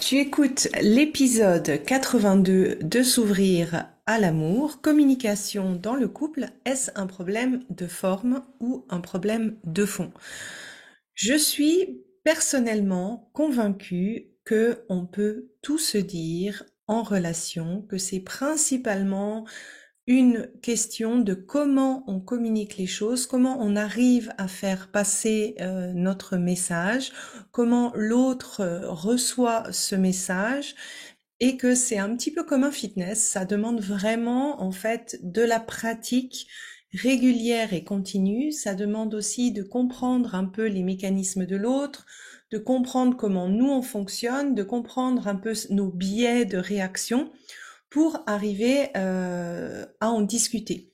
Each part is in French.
Tu écoutes l'épisode 82 de S'ouvrir à l'amour. Communication dans le couple, est-ce un problème de forme ou un problème de fond? Je suis personnellement convaincue que on peut tout se dire en relation, que c'est principalement une question de comment on communique les choses, comment on arrive à faire passer notre message, comment l'autre reçoit ce message, et que c'est un petit peu comme un fitness, ça demande vraiment en fait de la pratique régulière et continue, ça demande aussi de comprendre un peu les mécanismes de l'autre, de comprendre comment nous on fonctionne, de comprendre un peu nos biais de réaction, pour arriver à en discuter.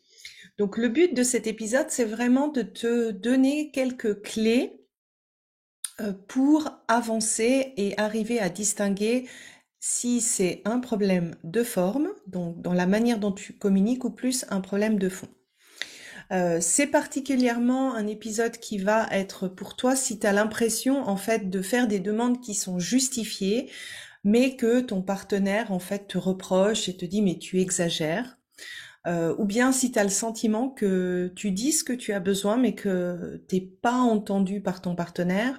Donc le but de cet épisode, c'est vraiment de te donner quelques clés pour avancer et arriver à distinguer si c'est un problème de forme, donc dans la manière dont tu communiques, ou plus un problème de fond. C'est particulièrement un épisode qui va être pour toi si tu as l'impression en fait de faire des demandes qui sont justifiées, mais que ton partenaire en fait te reproche et te dit mais tu exagères, ou bien si tu as le sentiment que tu dis ce que tu as besoin mais que t'es pas entendu par ton partenaire,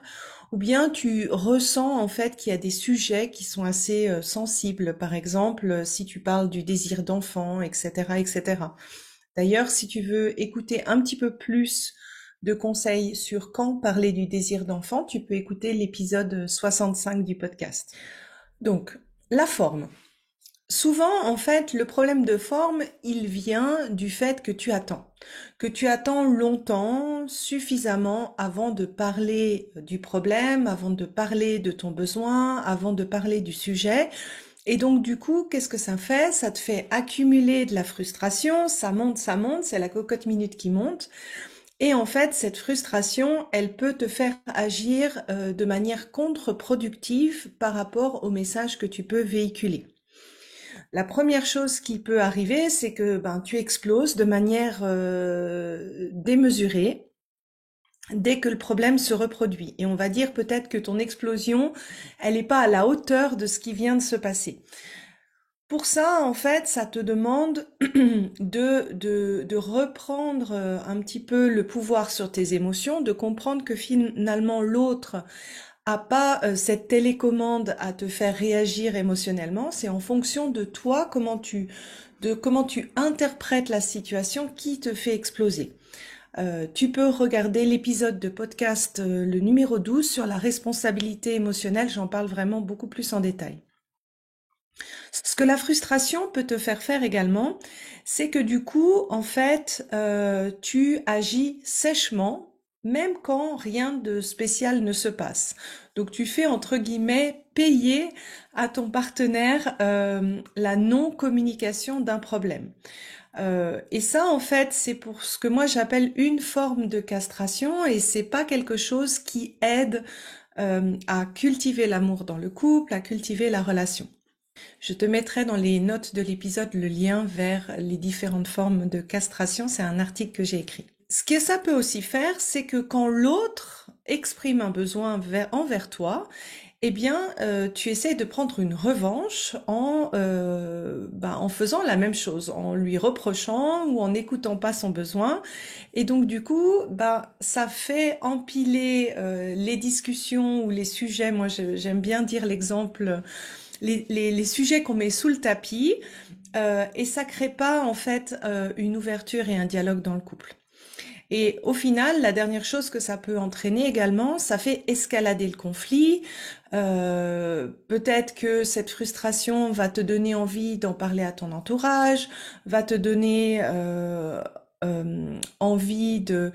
ou bien tu ressens en fait qu'il y a des sujets qui sont assez sensibles, par exemple si tu parles du désir d'enfant, etc., etc. D'ailleurs, si tu veux écouter un petit peu plus de conseils sur quand parler du désir d'enfant, tu peux écouter l'épisode 65 du podcast. Donc, la forme. Souvent, en fait, le problème de forme, il vient du fait que tu attends longtemps, suffisamment avant de parler du problème, avant de parler de ton besoin, avant de parler du sujet. Et donc, du coup, qu'est-ce que ça fait? Ça te fait accumuler de la frustration, ça monte, c'est la cocotte minute qui monte. Et en fait, cette frustration, elle peut te faire agir de manière contre-productive par rapport au message que tu peux véhiculer. La première chose qui peut arriver, c'est que tu exploses de manière démesurée dès que le problème se reproduit. Et on va dire peut-être que ton explosion, elle n'est pas à la hauteur de ce qui vient de se passer. Pour ça, en fait, ça te demande de reprendre un petit peu le pouvoir sur tes émotions, de comprendre que finalement l'autre a pas cette télécommande à te faire réagir émotionnellement. C'est en fonction de toi, comment tu interprètes la situation qui te fait exploser. Tu peux regarder l'épisode de podcast, le numéro 12 sur la responsabilité émotionnelle. J'en parle vraiment beaucoup plus en détail. Ce que la frustration peut te faire faire également, c'est que du coup, en fait, tu agis sèchement, même quand rien de spécial ne se passe. Donc tu fais, entre guillemets, payer à ton partenaire la non-communication d'un problème. Et ça, en fait, c'est pour ce que moi j'appelle une forme de castration, et c'est pas quelque chose qui aide à cultiver l'amour dans le couple, à cultiver la relation. Je te mettrai dans les notes de l'épisode le lien vers les différentes formes de castration. C'est un article que j'ai écrit. Ce que ça peut aussi faire, c'est que quand l'autre exprime un besoin envers toi, eh bien, tu essaies de prendre une revanche en faisant la même chose, en lui reprochant ou en n'écoutant pas son besoin. Et donc, du coup, ça fait empiler les discussions ou les sujets. Moi, j'aime bien dire l'exemple, les sujets qu'on met sous le tapis, et ça crée pas en fait une ouverture et un dialogue dans le couple. Et au final, la dernière chose que ça peut entraîner également, ça fait escalader le conflit. Peut-être que cette frustration va te donner envie d'en parler à ton entourage, va te donner envie de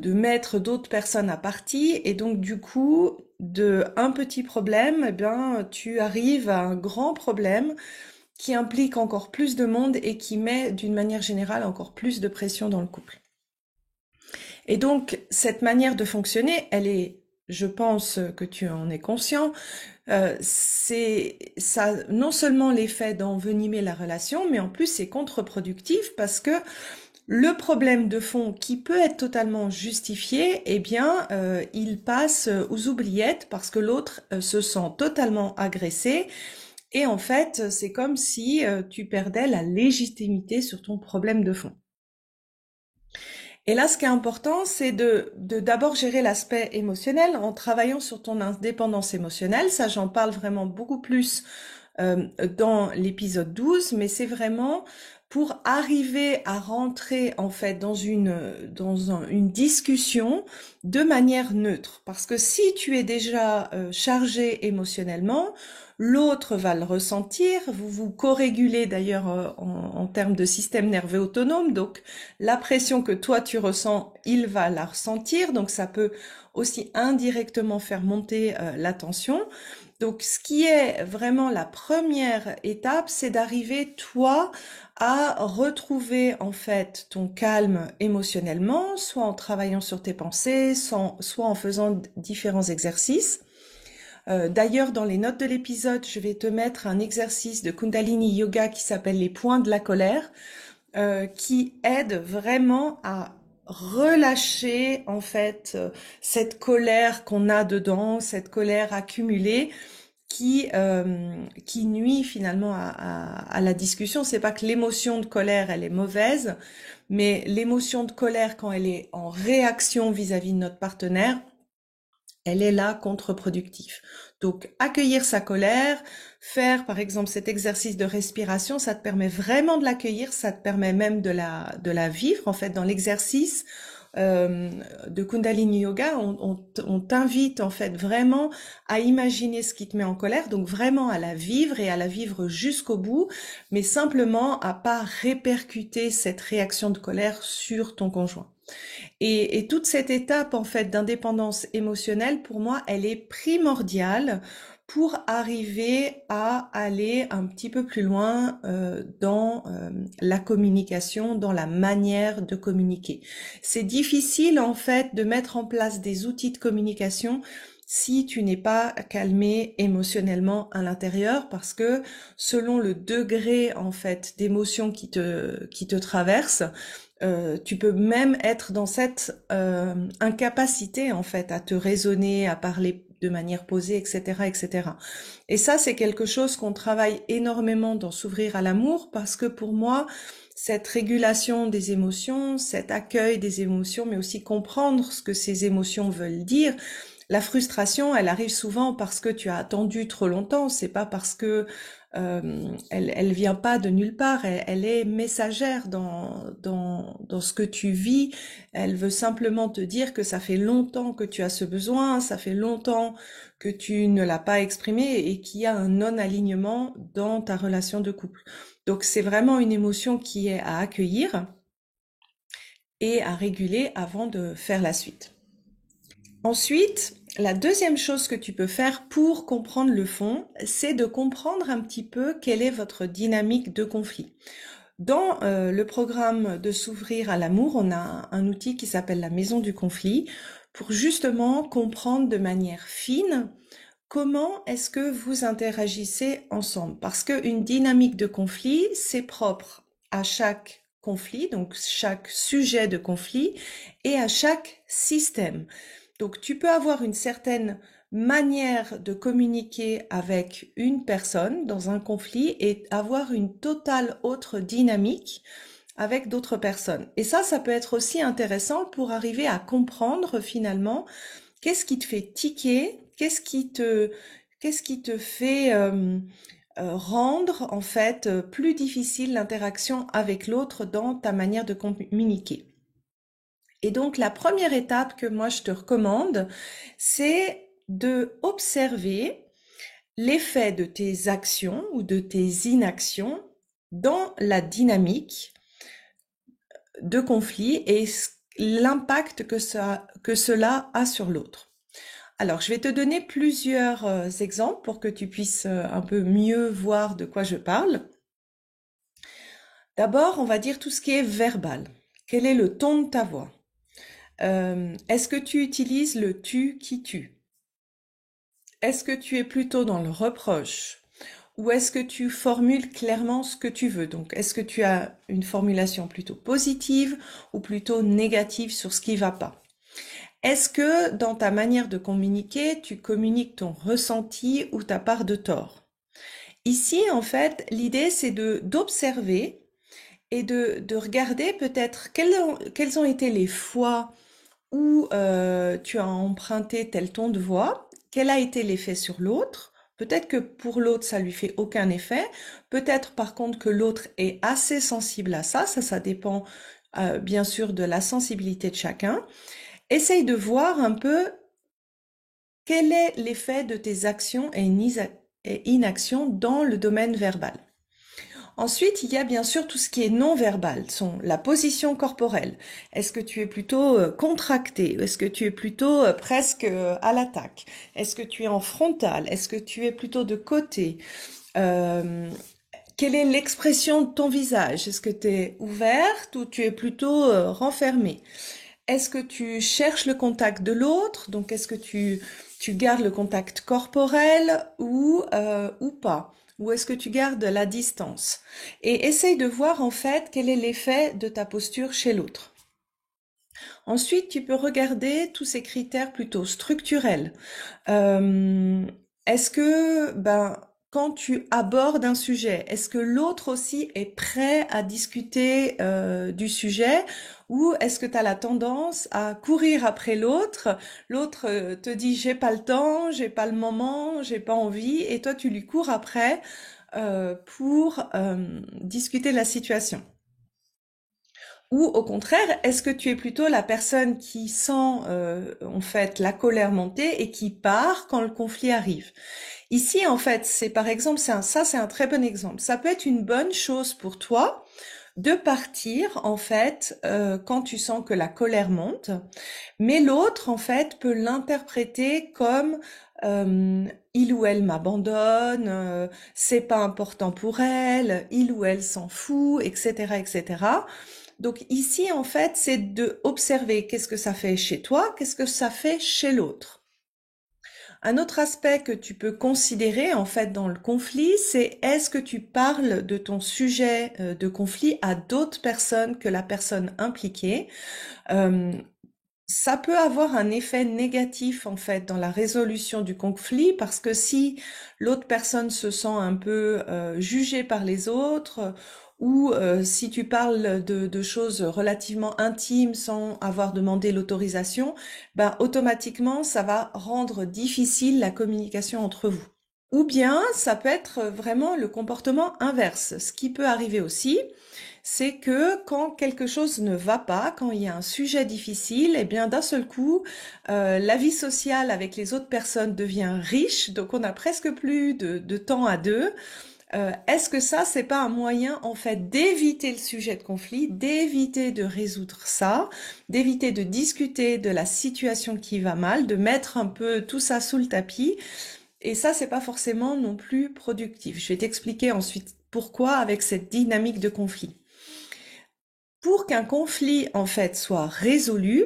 mettre d'autres personnes à partie. Et donc du coup, de un petit problème, eh bien, tu arrives à un grand problème qui implique encore plus de monde et qui met d'une manière générale encore plus de pression dans le couple. Et donc, cette manière de fonctionner, elle est, je pense que tu en es conscient, c'est ça, non seulement l'effet d'envenimer la relation, mais en plus c'est contre-productif parce que Le problème de fond qui peut être totalement justifié, eh bien, il passe aux oubliettes parce que l'autre se sent totalement agressé et en fait, c'est comme si tu perdais la légitimité sur ton problème de fond. Et là, ce qui est important, c'est de d'abord gérer l'aspect émotionnel en travaillant sur ton indépendance émotionnelle. Ça, j'en parle vraiment beaucoup plus dans l'épisode 12, mais c'est vraiment pour arriver à rentrer en fait une discussion de manière neutre. Parce que si tu es déjà chargé émotionnellement, l'autre va le ressentir. Vous vous co-régulez d'ailleurs en termes de système nerveux autonome, donc la pression que toi tu ressens, il va la ressentir, donc ça peut aussi indirectement faire monter la tension. Donc, ce qui est vraiment la première étape, c'est d'arriver, toi, à retrouver, en fait, ton calme émotionnellement, soit en travaillant sur tes pensées, soit en faisant différents exercices. D'ailleurs, dans les notes de l'épisode, je vais te mettre un exercice de Kundalini Yoga qui s'appelle les points de la colère, qui aide vraiment à relâcher en fait cette colère qu'on a dedans, cette colère accumulée qui nuit finalement à la discussion. C'est pas que l'émotion de colère elle est mauvaise, mais l'émotion de colère quand elle est en réaction vis-à-vis de notre partenaire, elle est là contre-productive. Donc, accueillir sa colère, faire par exemple cet exercice de respiration, ça te permet vraiment de l'accueillir, ça te permet même de la vivre. En fait, dans l'exercice de Kundalini Yoga, on t'invite en fait vraiment à imaginer ce qui te met en colère, donc vraiment à la vivre et à la vivre jusqu'au bout, mais simplement à pas répercuter cette réaction de colère sur ton conjoint. Et toute cette étape en fait d'indépendance émotionnelle, pour moi, elle est primordiale pour arriver à aller un petit peu plus loin dans la communication, dans la manière de communiquer. C'est difficile en fait de mettre en place des outils de communication si tu n'es pas calmé émotionnellement à l'intérieur, parce que selon le degré en fait d'émotion qui te traverse, tu peux même être dans cette incapacité en fait à te raisonner, à parler de manière posée, etc., etc. Et ça, c'est quelque chose qu'on travaille énormément dans S'ouvrir à l'amour, parce que pour moi, cette régulation des émotions, cet accueil des émotions, mais aussi comprendre ce que ces émotions veulent dire. La frustration, elle arrive souvent parce que tu as attendu trop longtemps. C'est pas parce que elle vient pas de nulle part. Elle est messagère dans ce que tu vis. Elle veut simplement te dire que ça fait longtemps que tu as ce besoin, ça fait longtemps que tu ne l'as pas exprimé et qu'il y a un non-alignement dans ta relation de couple. Donc c'est vraiment une émotion qui est à accueillir et à réguler avant de faire la suite. Ensuite, la deuxième chose que tu peux faire pour comprendre le fond, c'est de comprendre un petit peu quelle est votre dynamique de conflit. Dans le programme de S'ouvrir à l'amour, on a un outil qui s'appelle la maison du conflit pour justement comprendre de manière fine comment est-ce que vous interagissez ensemble. Parce qu'une dynamique de conflit, c'est propre à chaque conflit, donc chaque sujet de conflit, et à chaque système. Donc tu peux avoir une certaine manière de communiquer avec une personne dans un conflit et avoir une totale autre dynamique avec d'autres personnes. Et ça peut être aussi intéressant pour arriver à comprendre finalement qu'est-ce qui te fait tiquer, qu'est-ce qui te fait rendre en fait plus difficile l'interaction avec l'autre dans ta manière de communiquer. Et donc, la première étape que moi je te recommande, c'est de observer l'effet de tes actions ou de tes inactions dans la dynamique de conflit et l'impact que cela a sur l'autre. Alors, je vais te donner plusieurs exemples pour que tu puisses un peu mieux voir de quoi je parle. D'abord, on va dire tout ce qui est verbal. Quel est le ton de ta voix? Est-ce que tu utilises le tu qui tue? Est-ce que tu es plutôt dans le reproche ou est-ce que tu formules clairement ce que tu veux? Donc, est-ce que tu as une formulation plutôt positive ou plutôt négative sur ce qui va pas? Est-ce que dans ta manière de communiquer, tu communiques ton ressenti ou ta part de tort? Ici, en fait, l'idée, c'est d'observer et de regarder peut-être quelles ont été les fois où tu as emprunté tel ton de voix, quel a été l'effet sur l'autre. Peut-être que pour l'autre, ça lui fait aucun effet. Peut-être par contre que l'autre est assez sensible à ça. Ça dépend bien sûr de la sensibilité de chacun. Essaye de voir un peu quel est l'effet de tes actions et inactions dans le domaine verbal. Ensuite, il y a bien sûr tout ce qui est non verbal, sont la position corporelle. Est-ce que tu es plutôt contracté? Est-ce que tu es plutôt presque à l'attaque? Est-ce que tu es en frontal? Est-ce que tu es plutôt de côté? Euh, Quelle est l'expression de ton visage? Est-ce que tu es ouverte ou tu es plutôt renfermée? Est-ce que tu cherches le contact de l'autre? Donc, est-ce que tu gardes le contact corporel ou pas? Ou est-ce que tu gardes la distance? Et essaye de voir en fait quel est l'effet de ta posture chez l'autre. Ensuite, tu peux regarder tous ces critères plutôt structurels. Est-ce que, quand tu abordes un sujet, est-ce que l'autre aussi est prêt à discuter du sujet ou est-ce que tu as la tendance à courir après l'autre? L'autre te dit j'ai pas le temps, j'ai pas le moment, j'ai pas envie et toi tu lui cours après pour discuter de la situation. Ou au contraire, est-ce que tu es plutôt la personne qui sent en fait la colère monter et qui part quand le conflit arrive? Ici, en fait, c'est par exemple, c'est un très bon exemple. Ça peut être une bonne chose pour toi de partir en fait quand tu sens que la colère monte, mais l'autre en fait peut l'interpréter comme il ou elle m'abandonne, c'est pas important pour elle, il ou elle s'en fout, etc., etc. Donc ici, en fait, c'est de observer qu'est-ce que ça fait chez toi, qu'est-ce que ça fait chez l'autre. Un autre aspect que tu peux considérer, en fait, dans le conflit, c'est est-ce que tu parles de ton sujet de conflit à d'autres personnes que la personne impliquée? Euh, Ça peut avoir un effet négatif en fait dans la résolution du conflit parce que si l'autre personne se sent un peu jugée par les autres ou si tu parles de choses relativement intimes sans avoir demandé l'autorisation, automatiquement ça va rendre difficile la communication entre vous. Ou bien ça peut être vraiment le comportement inverse. Ce qui peut arriver aussi, c'est que quand quelque chose ne va pas, quand il y a un sujet difficile, eh bien d'un seul coup, la vie sociale avec les autres personnes devient riche, donc on a presque plus de temps à deux. Est-ce que ça, c'est pas un moyen en fait d'éviter le sujet de conflit, d'éviter de résoudre ça, d'éviter de discuter de la situation qui va mal, de mettre un peu tout ça sous le tapis? Et ça, c'est pas forcément non plus productif. Je vais t'expliquer ensuite pourquoi avec cette dynamique de conflit. Pour qu'un conflit, en fait, soit résolu,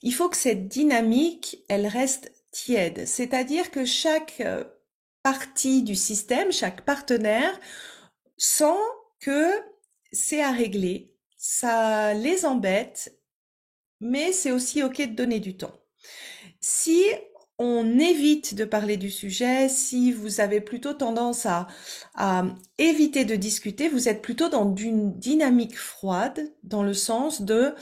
il faut que cette dynamique, elle reste tiède. C'est-à-dire que chaque partie du système, chaque partenaire sent que c'est à régler. Ça les embête, mais c'est aussi OK de donner du temps. Si on évite de parler du sujet, si vous avez plutôt tendance à éviter de discuter, vous êtes plutôt dans une dynamique froide, dans le sens de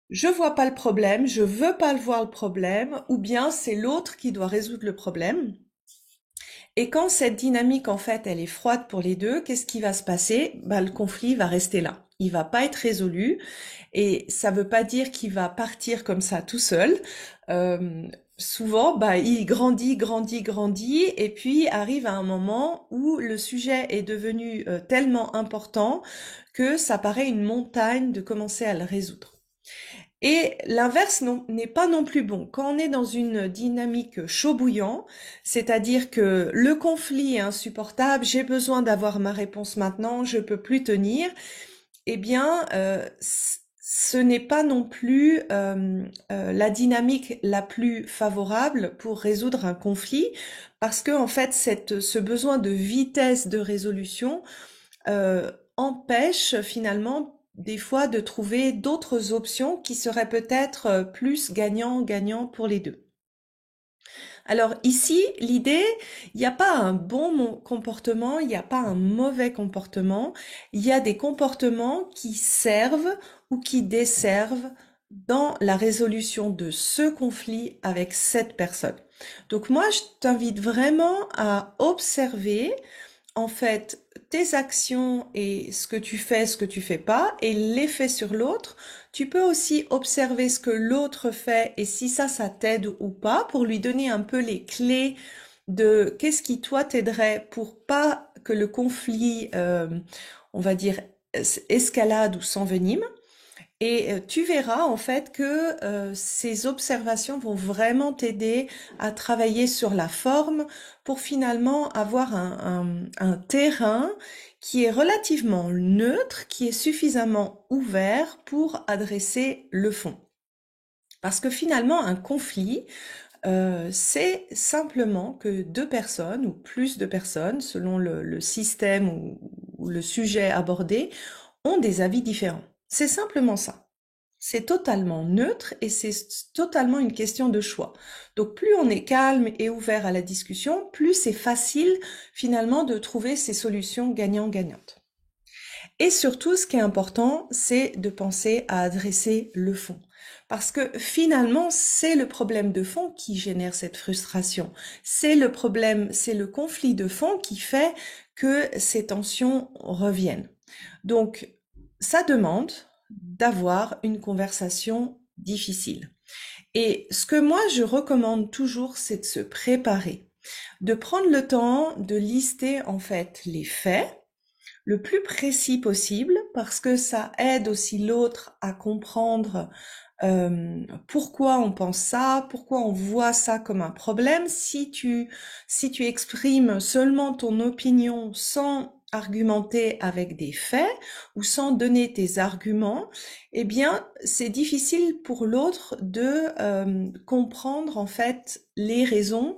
je vois pas le problème, je veux pas le voir le problème, ou bien c'est l'autre qui doit résoudre le problème. Et quand cette dynamique, en fait, elle est froide pour les deux, qu'est-ce qui va se passer? Le conflit va rester là. Il va pas être résolu. Et ça veut pas dire qu'il va partir comme ça tout seul. Souvent, il grandit, grandit, grandit, et puis arrive à un moment où le sujet est devenu tellement important que ça paraît une montagne de commencer à le résoudre. Et l'inverse n'est pas non plus bon. Quand on est dans une dynamique chaud bouillant, c'est-à-dire que le conflit est insupportable, j'ai besoin d'avoir ma réponse maintenant, je peux plus tenir, eh bien, ce n'est pas non plus la dynamique la plus favorable pour résoudre un conflit, parce que en fait, ce besoin de vitesse de résolution empêche finalement des fois de trouver d'autres options qui seraient peut-être plus gagnant-gagnant pour les deux. Alors ici, l'idée, il n'y a pas un bon comportement, il n'y a pas un mauvais comportement, il y a des comportements qui servent ou qui desservent dans la résolution de ce conflit avec cette personne. Donc moi, je t'invite vraiment à observer en fait tes actions et ce que tu fais pas et l'effet sur l'autre. Tu peux aussi observer ce que l'autre fait et si ça t'aide ou pas pour lui donner un peu les clés de qu'est-ce qui toi t'aiderait pour pas que le conflit, on va dire, escalade ou s'envenime. Et tu verras en fait que ces observations vont vraiment t'aider à travailler sur la forme pour finalement avoir un terrain qui est relativement neutre, qui est suffisamment ouvert pour adresser le fond. Parce que finalement, un conflit, c'est simplement que deux personnes ou plus de personnes, selon le système ou le sujet abordé, ont des avis différents. C'est simplement ça. C'est totalement neutre et c'est totalement une question de choix. Donc plus on est calme et ouvert à la discussion, plus c'est facile finalement de trouver ces solutions gagnant-gagnantes. Et surtout, ce qui est important, c'est de penser à adresser le fond. Parce que finalement, c'est le problème de fond qui génère cette frustration. C'est le problème, c'est le conflit de fond qui fait que ces tensions reviennent. Donc, ça demande d'avoir une conversation difficile. Et ce que moi, je recommande toujours, c'est de se préparer, de prendre le temps de lister en fait les faits, le plus précis possible parce que ça aide aussi l'autre à comprendre pourquoi on pense ça, pourquoi on voit ça comme un problème. Si tu exprimes seulement ton opinion sans argumenter avec des faits ou sans donner tes arguments, eh bien, c'est difficile pour l'autre de comprendre en fait les raisons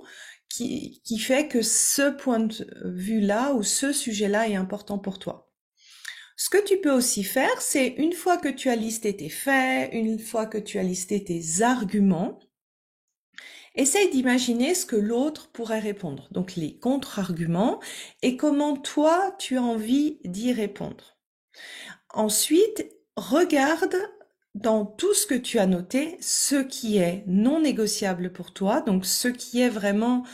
qui fait que ce point de vue-là ou ce sujet-là est important pour toi. Ce que tu peux aussi faire, c'est une fois que tu as listé tes faits, une fois que tu as listé tes arguments, essaye d'imaginer ce que l'autre pourrait répondre, donc les contre-arguments, et comment toi, tu as envie d'y répondre. Ensuite, regarde dans tout ce que tu as noté, ce qui est non négociable pour toi, donc ce qui est vraiment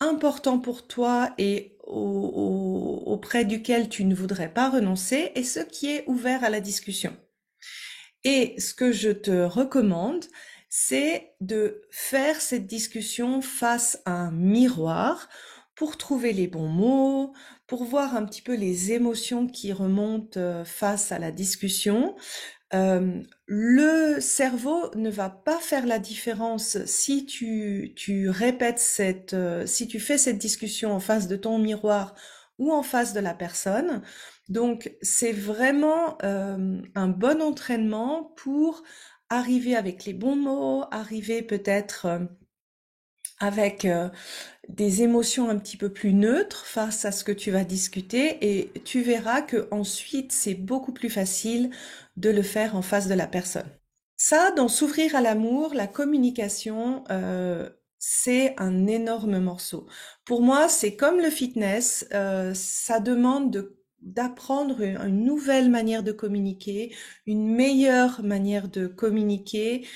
important pour toi et auprès duquel tu ne voudrais pas renoncer, et ce qui est ouvert à la discussion. Et ce que je te recommande, c'est de faire cette discussion face à un miroir pour trouver les bons mots, pour voir un petit peu les émotions qui remontent face à la discussion. Le cerveau ne va pas faire la différence si tu répètes si tu fais cette discussion en face de ton miroir ou en face de la personne. Donc, c'est vraiment un bon entraînement pour arriver avec les bons mots, arriver peut-être avec des émotions un petit peu plus neutres face à ce que tu vas discuter et tu verras que ensuite c'est beaucoup plus facile de le faire en face de la personne. Ça, dans s'ouvrir à l'amour, la communication, c'est un énorme morceau. Pour moi, c'est comme le fitness, ça demande d'apprendre une nouvelle manière de communiquer, une meilleure manière de communiquer,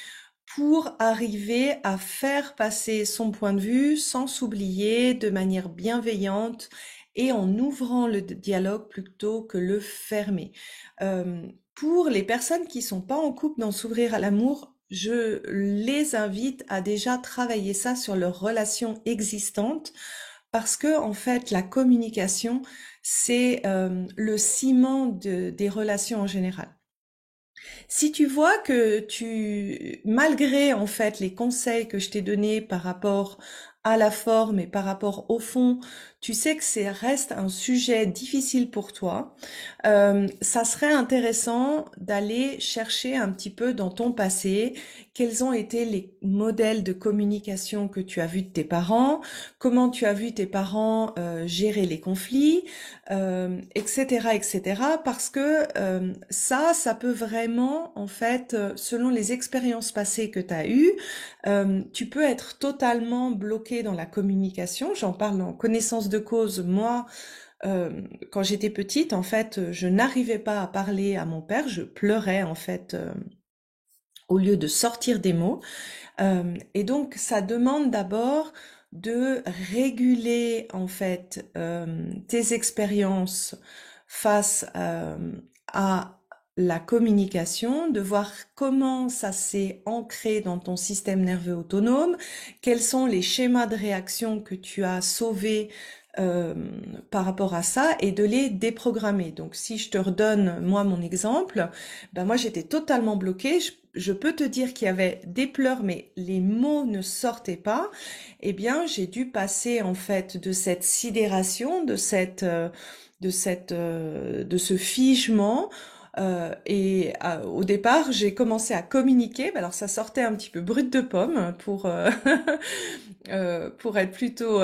pour arriver à faire passer son point de vue sans s'oublier de manière bienveillante et en ouvrant le dialogue plutôt que le fermer. Pour les personnes qui sont pas en couple dans s'ouvrir à l'amour, je les invite à déjà travailler ça sur leur relation existante parce que en fait la communication c'est le ciment des relations en général. Si tu vois que malgré en fait les conseils que je t'ai donnés par rapport à la forme et par rapport au fond, tu sais que c'est reste un sujet difficile pour toi, ça serait intéressant d'aller chercher un petit peu dans ton passé quels ont été les modèles de communication que tu as vus de tes parents, comment tu as vu tes parents gérer les conflits, etc., etc. Parce que ça peut vraiment, en fait, selon les expériences passées que tu as eues, tu peux être totalement bloqué dans la communication. J'en parle en connaissance de cause. Moi, quand j'étais petite, en fait, je n'arrivais pas à parler à mon père. Je pleurais, en fait, au lieu de sortir des mots. Et donc, ça demande d'abord de réguler, en fait, tes expériences face à la communication, de voir comment ça s'est ancré dans ton système nerveux autonome, quels sont les schémas de réaction que tu as sauvés euh, par rapport à ça et de les déprogrammer. Donc si je te redonne moi mon exemple, ben moi j'étais totalement bloquée. Je peux te dire qu'il y avait des pleurs, mais les mots ne sortaient pas. Eh bien, j'ai dû passer en fait de cette sidération, de ce figement. Au départ, j'ai commencé à communiquer. Alors, ça sortait un petit peu brut de pomme pour être plutôt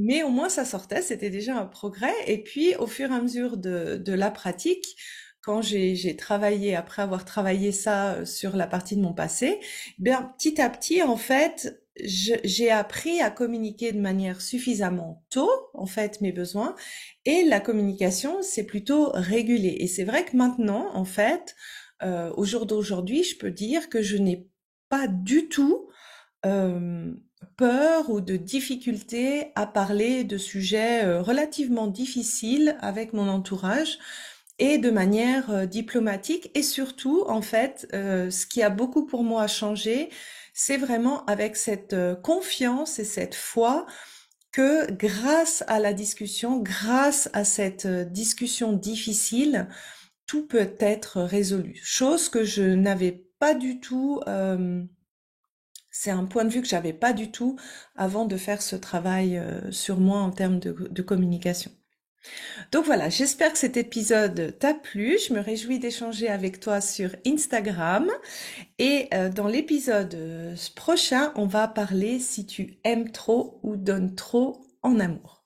mais au moins ça sortait, c'était déjà un progrès. Et puis au fur et à mesure de la pratique, quand j'ai travaillé, après avoir travaillé ça sur la partie de mon passé, eh bien petit à petit en fait, j'ai appris à communiquer de manière suffisamment tôt en fait mes besoins et la communication c'est plutôt régulé. Et c'est vrai que maintenant en fait, au jour d'aujourd'hui, je peux dire que je n'ai pas du tout euh, peur ou de difficulté à parler de sujets relativement difficiles avec mon entourage et de manière diplomatique. Et surtout, en fait, ce qui a beaucoup pour moi changé, c'est vraiment avec cette confiance et cette foi que grâce à la discussion, grâce à cette discussion difficile, tout peut être résolu. Chose que je n'avais pas du tout c'est un point de vue que j'avais pas du tout avant de faire ce travail sur moi en termes de communication. Donc voilà, j'espère que cet épisode t'a plu. Je me réjouis d'échanger avec toi sur Instagram. Et dans l'épisode prochain, on va parler si tu aimes trop ou donnes trop en amour.